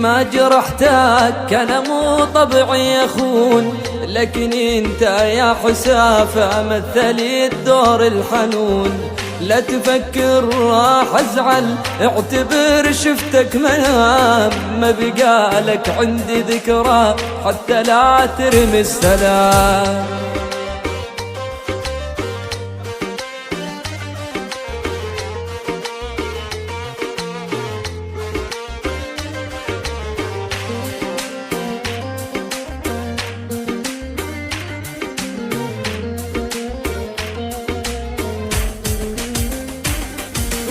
ما جرحتك كان مو طبعي أخون، لكن انت يا حسافة مثلي الدور الحنون. لا تفكر راح ازعل، اعتبر شفتك منام، ما بقالك عندي ذكرى حتى لا ترمي السلام.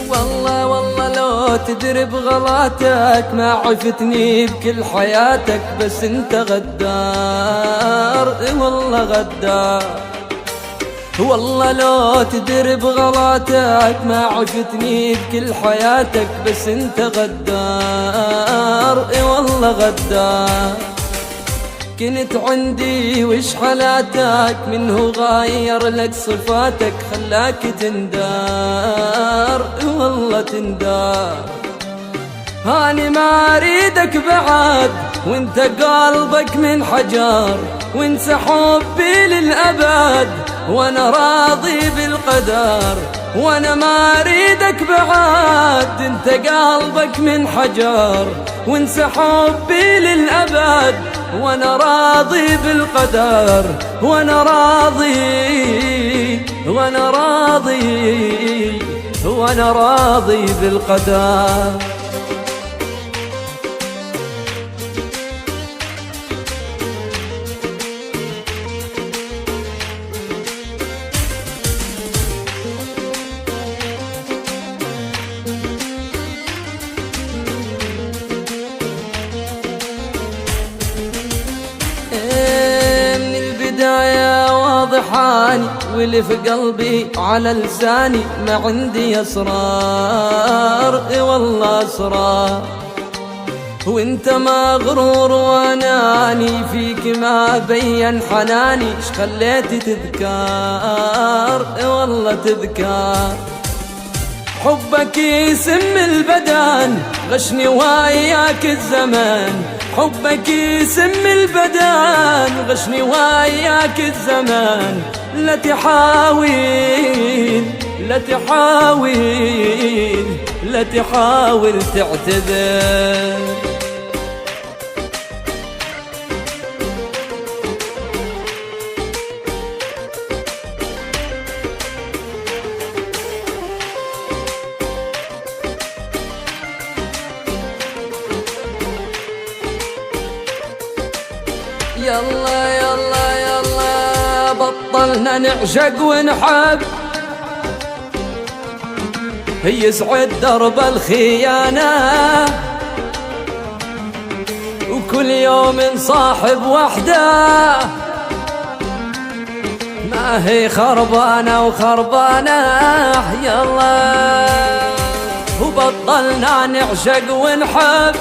والله والله لو تدري بغلاتك ما عفتني بكل حياتك، بس انت غدار، والله غدار. والله لو تدري بغلاتك ما عفتني بكل حياتك، بس انت غدار، والله غدار. كنت عندي وش حالاتك، منه غاير لك صفاتك خلاك تندار، والله تندار. هاني ما اريدك بعد وانت قلبك من حجر، وانسى حبي للأبد وانا راضي بالقدر. وانا ما اريدك بعد انت قلبك من حجر، وانسى حبي للأبد وانا راضي بالقدر. وانا راضي وانا راضي وانا راضي بالقدر. واضحاني واللي في قلبي على لساني، ما عندي اسرار، والله اسرار. وانت مغرور واناني، فيك ما بين حناني، اش خليتي تذكار، والله تذكار. حبك يسم البدن غشني وياك الزمان، حبك يسم البدن غشني وياك الزمان. لا تحاول لا تحاول لا تحاول تعتذر. يلا يلا يلا بطلنا نعشق ونحب، يسعد درب الخيانة، وكل يوم صاحب وحده، ما هي خربانة وخربانة. يلا وبطلنا نعشق ونحب،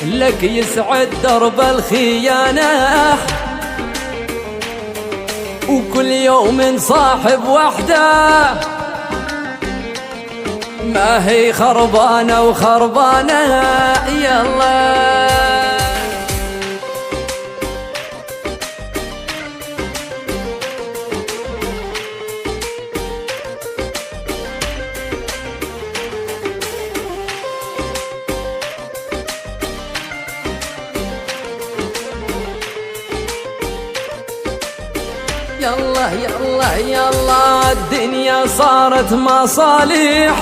لك يسعد درب الخيانة، وكل يوم صاحب وحده، ما هي خربانة وخربانة. يلا يلا يلا يلا الدنيا صارت مصالح،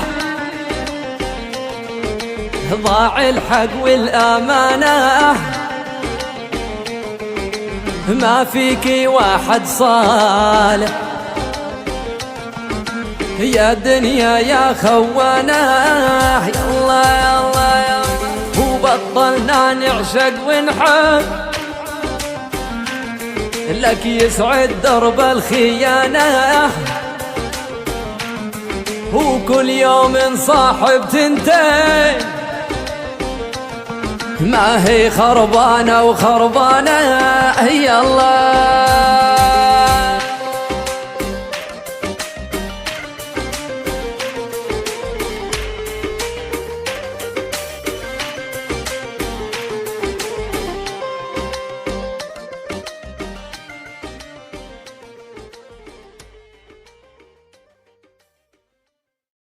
ضاع الحق والأمانة، ما فيكي واحد صالح يا دنيا يا خوانة. يلا يلا يلا وبطلنا نعشق ونحب، لك يسعد درب الخيانة، وكل يوم صاحب تنتين، ما هي خربانة وخربانة. يلا